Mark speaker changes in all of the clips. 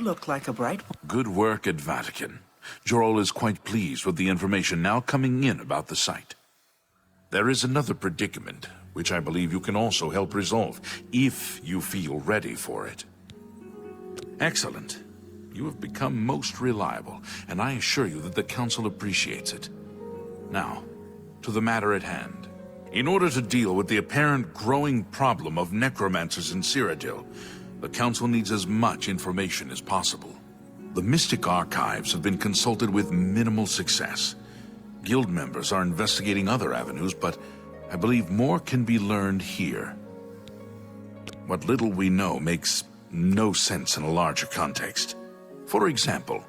Speaker 1: look like a bright one.
Speaker 2: Good work at Vatican. Jorol is quite pleased with the information now coming in about the site. There is another predicament, which I believe you can also help resolve, if you feel ready for it. Excellent. You have become most reliable, and I assure you that the Council appreciates it. Now, to the matter at hand. In order to deal with the apparent growing problem of necromancers in Cyrodiil, the Council needs as much information as possible. The Mystic Archives have been consulted with minimal success. Guild members are investigating other avenues, but I believe more can be learned here. What little we know makes no sense in a larger context. For example,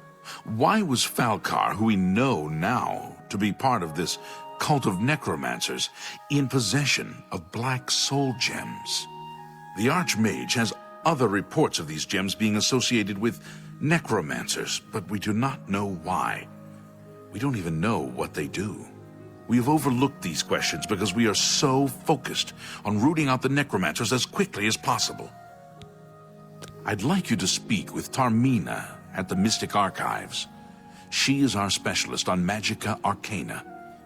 Speaker 2: why was Falcar, who we know now to be part of this cult of necromancers, in possession of black soul gems? The Archmage has other reports of these gems being associated with necromancers, but we do not know why. We don't even know what they do. We have overlooked these questions because we are so focused on rooting out the necromancers as quickly as possible. I'd like you to speak with Tarmina at the Mystic Archives. She is our specialist on Magica Arcana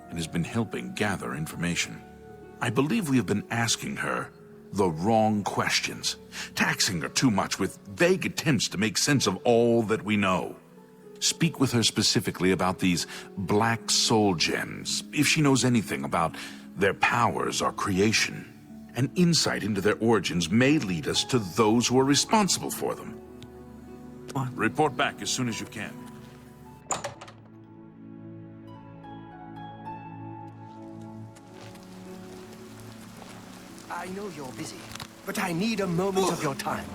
Speaker 2: and has been helping gather information. I believe we have been asking her the wrong questions, taxing her too much with vague attempts to make sense of all that we know. Speak with her specifically about these black soul gems, if she knows anything about their powers or creation. An insight into their origins may lead us to those who are responsible for them. Report back as soon as you can.
Speaker 3: I know you're busy, but I need a moment of your time.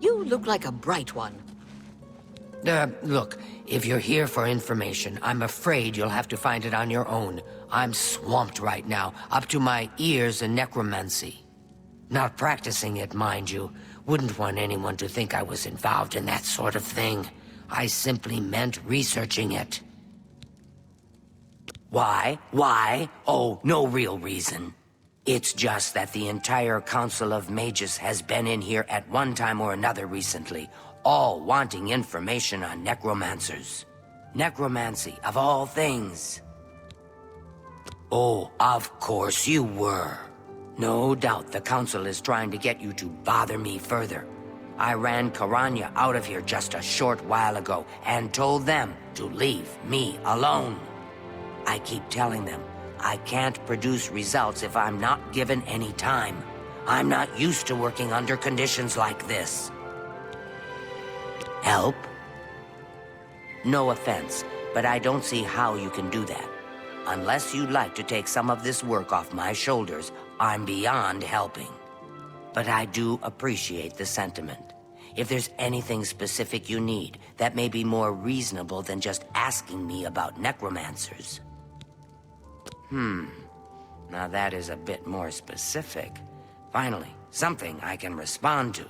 Speaker 4: You look like a bright one.
Speaker 5: Look, if you're here for information, I'm afraid you'll have to find it on your own. I'm swamped right now, up to my ears in necromancy. Not practicing it, mind you. Wouldn't want anyone to think I was involved in that sort of thing. I simply meant researching it. Why? Why? Oh, no real reason. It's just that the entire Council of Mages has been in here at one time or another recently, all wanting information on necromancers. Necromancy, of all things. Oh, of course you were. No doubt the Council is trying to get you to bother me further. I ran Karanya out of here just a short while ago and told them to leave me alone. I keep telling them I can't produce results if I'm not given any time. I'm not used to working under conditions like this. Help? No offense, but I don't see how you can do that. Unless you'd like to take some of this work off my shoulders, I'm beyond helping. But I do appreciate the sentiment. If there's anything specific you need, that may be more reasonable than just asking me about necromancers. Now that is a bit more specific. Finally, something I can respond to.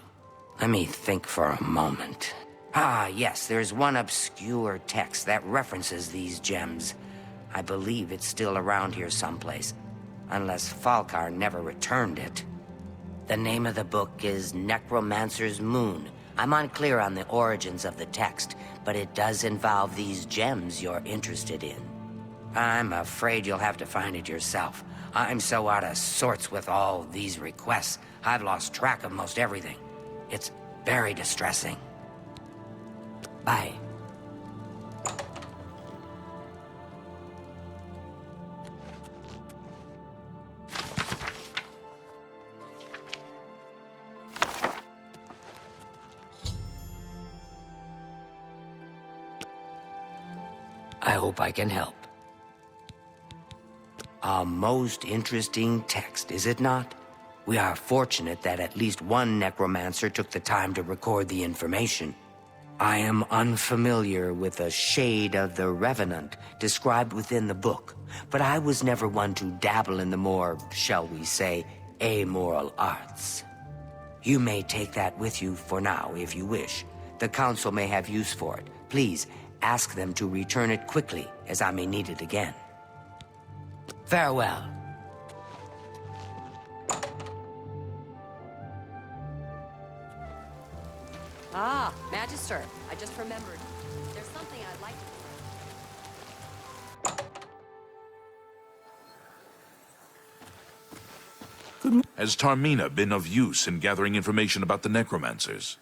Speaker 5: Let me think for a moment. Ah, yes, there's one obscure text that references these gems. I believe it's still around here someplace, unless Falcar never returned it. The name of the book is Necromancer's Moon. I'm unclear on the origins of the text, but it does involve these gems you're interested in. I'm afraid you'll have to find it yourself. I'm so out of sorts with all these requests, I've lost track of most everything. It's very distressing. Bye. I hope I can help. A most interesting text, is it not? We are fortunate that at least one necromancer took the time to record the information. I am unfamiliar with the shade of the revenant described within the book, but I was never one to dabble in the more, shall we say, amoral arts. You may take that with you for now, if you wish. The Council may have use for it. Please, ask them to return it quickly, as I may need it again. Farewell.
Speaker 1: Ah, Magister, I just remembered. There's something I'd like to...
Speaker 2: Has Tarmina been of use in gathering information about the Necromancers?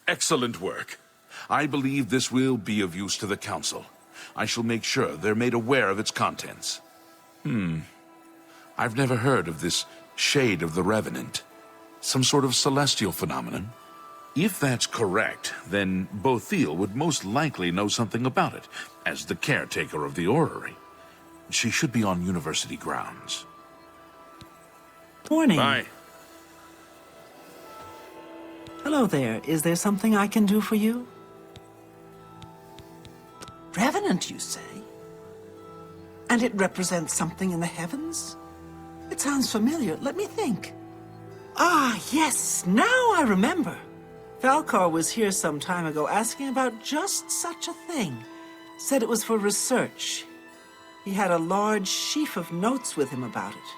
Speaker 2: Excellent work. I believe this will be of use to the Council. I shall make sure they're made aware of its contents. I've never heard of this Shade of the Revenant. Some sort of celestial phenomenon? If that's correct, then Bothiel would most likely know something about it, as the caretaker of the orrery. She should be on university grounds.
Speaker 6: Morning.
Speaker 2: Bye.
Speaker 6: Hello there. Is there something I can do for you? Revenant, you say? And it represents something in the heavens? It sounds familiar. Let me think. Ah, yes. Now I remember. Falcar was here some time ago asking about just such a thing. Said it was for research. He had a large sheaf of notes with him about it.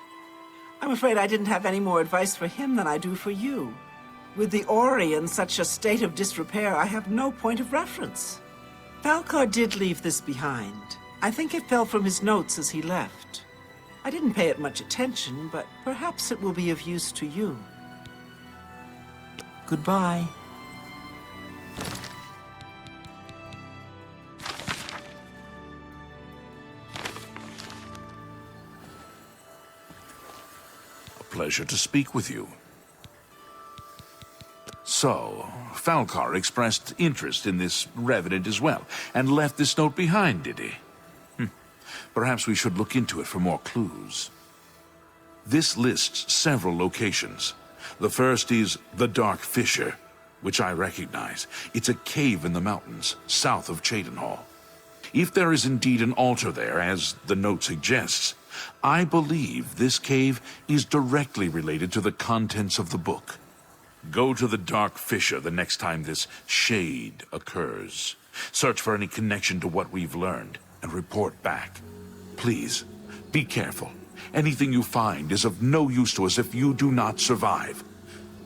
Speaker 6: I'm afraid I didn't have any more advice for him than I do for you. With the Ori in such a state of disrepair, I have no point of reference. Falcar did leave this behind. I think it fell from his notes as he left. I didn't pay it much attention, but perhaps it will be of use to you. Goodbye.
Speaker 2: Pleasure to speak with you. So, Falcar expressed interest in this Revenant as well, and left this note behind, did he? Perhaps we should look into it for more clues. This lists several locations. The first is the Dark Fissure, which I recognize. It's a cave in the mountains, south of Cheydinhal. If there is indeed an altar there, as the note suggests, I believe this cave is directly related to the contents of the book. Go to the Dark Fissure the next time this shade occurs. Search for any connection to what we've learned, and report back. Please, be careful. Anything you find is of no use to us if you do not survive.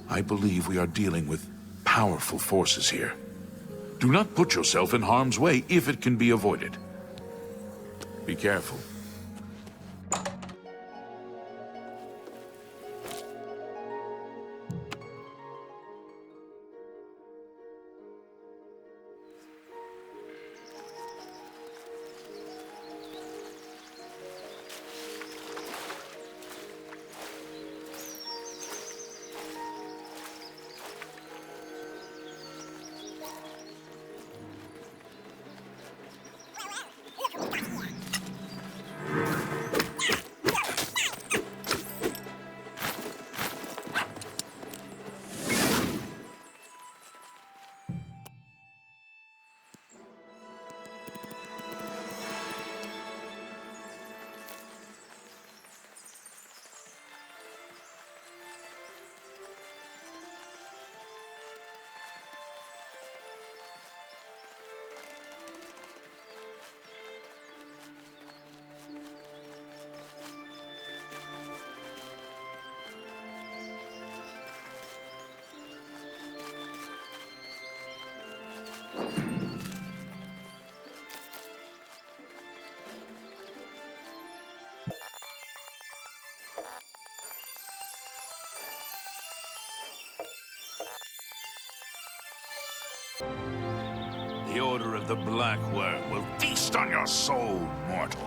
Speaker 2: I believe we are dealing with powerful forces here. Do not put yourself in harm's way if it can be avoided. Be careful. The Order of the Black Worm will feast on your soul, mortal.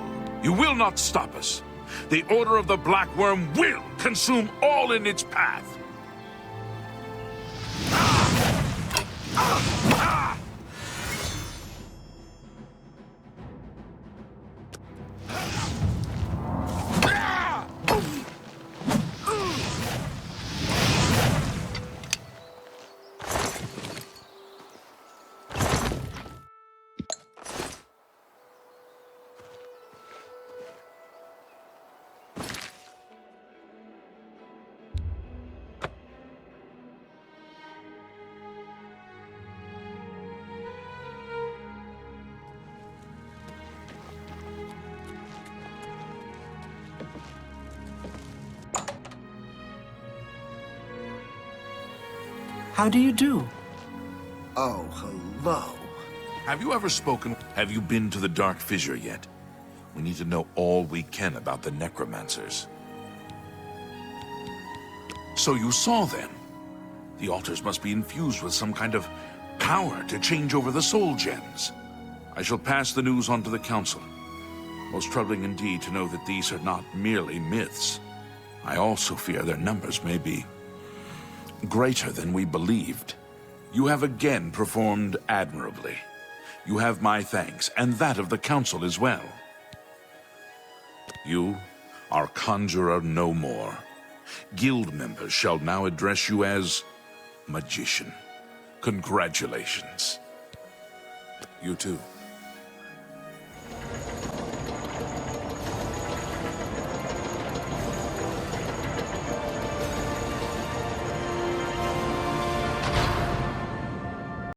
Speaker 2: You will not stop us. The Order of the Black Worm will consume all in its path.
Speaker 6: How do you do?
Speaker 3: Oh, hello.
Speaker 2: Have you ever spoken? Have you been to the Dark Fissure yet? We need to know all we can about the Necromancers. So you saw them. The altars must be infused with some kind of power to change over the soul gems. I shall pass the news on to the Council. Most troubling indeed to know that these are not merely myths. I also fear their numbers may be greater than we believed. You have again performed admirably. You have my thanks, and that of the Council as well. You are Conjurer no more. Guild members shall now address you as Magician. Congratulations. You too.